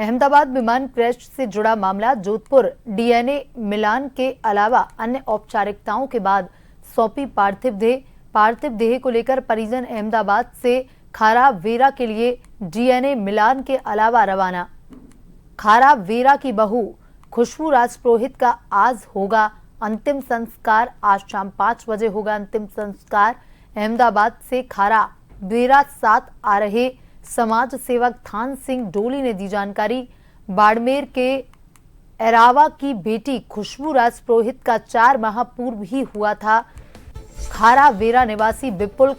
अहमदाबाद विमान क्रैश से जुड़ा मामला जोधपुर डीएनए मिलान के अलावा अन्य औपचारिकताओं के बाद सौंपी पार्थिव देह को लेकर परिजन अहमदाबाद से खारा वेरा के लिए डीएनए मिलान के अलावा रवाना। खारा वेरा की बहू खुशबू राजपुरोहित का आज होगा अंतिम संस्कार। आज शाम 5 बजे होगा अंतिम संस्कार। अहमदाबाद से खारा वेरा साथ आ रहे समाज सेवक थान सिंह डोली ने दी जानकारी। बाड़मेर के एरावा की बेटी खुशबू राजपुरोहित का 4 माह पूर्व ही हुआ था खारा वेरा निवासी विपुल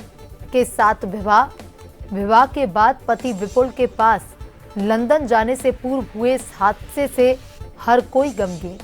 के साथ विवाह के बाद पति विपुल के पास लंदन जाने से पूर्व हुए इस हादसे से हर कोई गमगीन।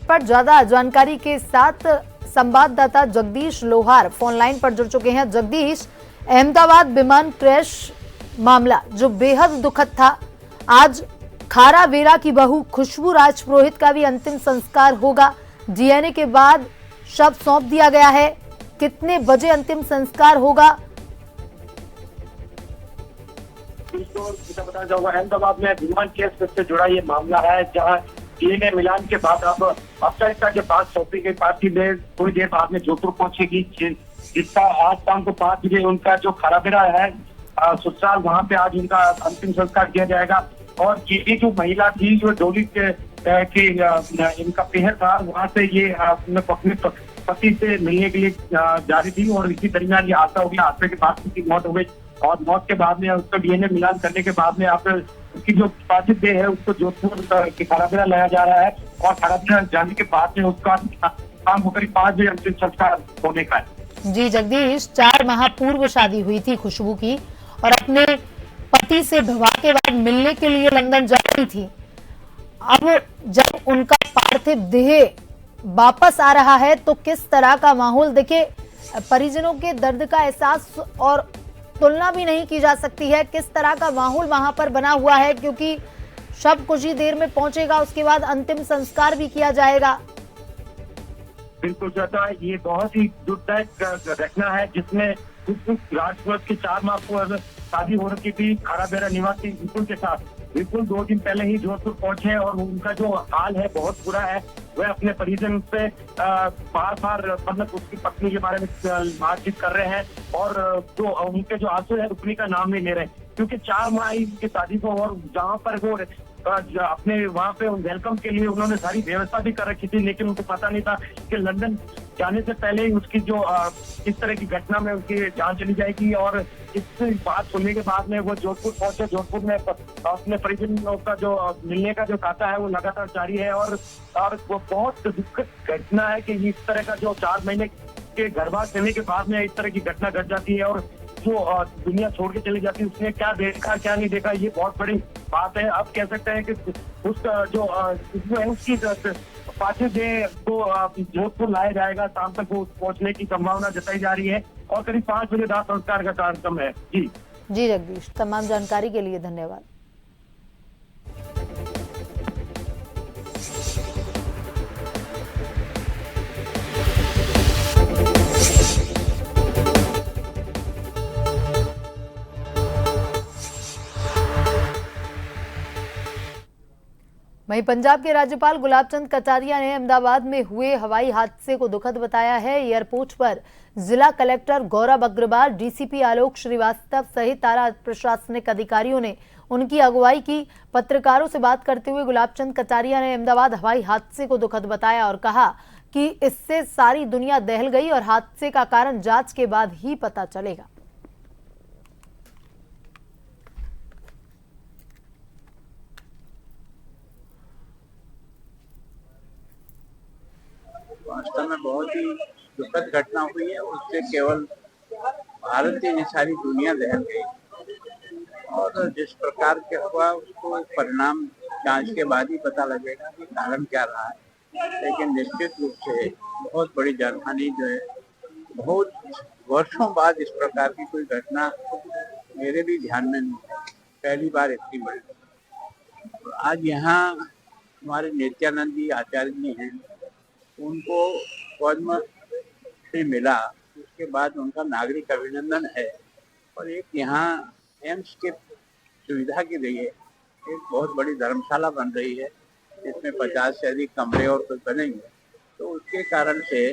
पर ज्यादा जानकारी के साथ संवाददाता जगदीश लोहार फोन लाइन पर जुड़ चुके हैं। जगदीश, अहमदाबाद विमान क्रैश मामला जो बेहद दुखद था, आज खारा वेरा की बहू खुशबू राजपुरोहित का भी अंतिम संस्कार होगा। डीएनए के बाद शव सौंप दिया गया है। कितने बजे अंतिम संस्कार होगा? बताना चाहूंगा, अहमदाबाद में विमान क्रैश से जुड़ा ये मामला है, जहां डीएनए मिलान के बाद अब औपचारिकता के बाद सौंपी गई पार्थिव देह थोड़ी देर बाद में जोधपुर पहुंचेगी। जिसका आज शाम को 5 बजे उनका जो खाराबेरा है ससुराल, वहां पे आज उनका अंतिम संस्कार किया जाएगा। और ये जो महिला थी जो डोली के इनका पेहर था, वहां से ये अपने पति से मिलने के लिए जा रही थी और इसी दरमियान ये हादसा हो गया। हादसे के बाद उसकी मौत हो गई और मौत के बाद में उसका डीएनए मिलान करने के बाद में आप उसकी जो पार्थिव देह है उसको जोधपुर के खाराबेरा लाया जा रहा है और खाराबेरा जाने के बाद में उसका शाम को करीब 5 बजे अंतिम संस्कार होने का है। जी जगदीश, 4 माह पूर्व शादी हुई थी खुशबू की और अपने पति से विवाह के बाद मिलने के लिए लंदन जा रही थी। अब जब उनका पार्थिव देह वापस आ रहा है तो किस तरह का माहौल, देखिए परिजनों के दर्द का एहसास और तुलना भी नहीं की जा सकती है। किस तरह का माहौल वहां पर बना हुआ है, क्योंकि शव कुछ ही देर में पहुंचेगा, उसके बाद अंतिम संस्कार भी किया जाएगा। बिल्कुल चाचा, ये बहुत ही दुखदायक घटना है जिसमें राजपुरोहित की 4 माह पूर्व शादी हो रखी थी खाराबेरा निवासी विपुल के साथ। विपुल 2 दिन पहले ही जोधपुर पहुंचे और उनका जो हाल है बहुत बुरा है। वह अपने परिजन से बार बार मतलब उसकी पत्नी के बारे में बातचीत कर रहे हैं और जो उनके जो आंसू है रुकने का नाम नहीं ले रहे, क्योंकि 4 माह की शादी को और जहाँ पर वो अपने वहाँ पे वेलकम के लिए उन्होंने सारी व्यवस्था भी कर रखी थी, लेकिन उनको पता नहीं था कि लंदन जाने से पहले ही उसकी जो इस तरह की घटना में उसकी जान चली जाएगी। और इस बात सुनने के बाद में वो जोधपुर पहुंचे। जोधपुर में अपने परिजनों का जो मिलने का जो खाता है वो लगातार जारी है और वो बहुत दुखद घटना है कि इस तरह का जो 4 महीने के गर्भवास रहने के बाद में इस तरह की घटना घट जाती है और जो दुनिया छोड़ के चली जाती है। उसने क्या देखा क्या नहीं देखा, ये बहुत बड़ी बात है। अब कह सकते हैं कि उसका जो है उसकी पार्थिव देह को जोधपुर लाया जाएगा। शाम तक वो पहुंचने की संभावना जताई जा रही है और करीब 5 बजे दाह संस्कार का कार्यक्रम है। जी जगदीश, तमाम जानकारी के लिए धन्यवाद। वहीं पंजाब के राज्यपाल गुलाब चंद कटारिया ने अहमदाबाद में हुए हवाई हादसे को दुखद बताया है। एयरपोर्ट पर जिला कलेक्टर गौरव अग्रवाल, डीसीपी आलोक श्रीवास्तव सहित आला प्रशासनिक अधिकारियों ने उनकी अगुवाई की। पत्रकारों से बात करते हुए गुलाब चंद कटारिया ने अहमदाबाद हवाई हादसे को दुखद बताया और कहा कि इससे सारी दुनिया दहल गई और हादसे का कारण जांच के बाद ही पता चलेगा। वास्तव में बहुत ही दुखद घटना हुई है। उससे केवल भारत ही नहीं सारी दुनिया दहल गई और जिस प्रकार के हुआ उसको परिणाम जांच के बाद ही पता लगेगा कि कारण क्या रहा है। लेकिन निश्चित रूप से बहुत बड़ी जनहानि जो है, बहुत वर्षों बाद इस प्रकार की कोई घटना मेरे भी ध्यान में नहीं है। पहली बार इतनी बड़ी। तो आज यहाँ हमारे नित्यानंद जी आचार्य जी हैं, उनको पद्म श्री मिला, उसके बाद उनका नागरिक अभिनंदन है। और एक यहाँ एम्स के सुविधा के लिए एक बहुत बड़ी धर्मशाला बन रही है, जिसमें 50 से अधिक कमरे और कुछ बनेंगे। तो उसके कारण से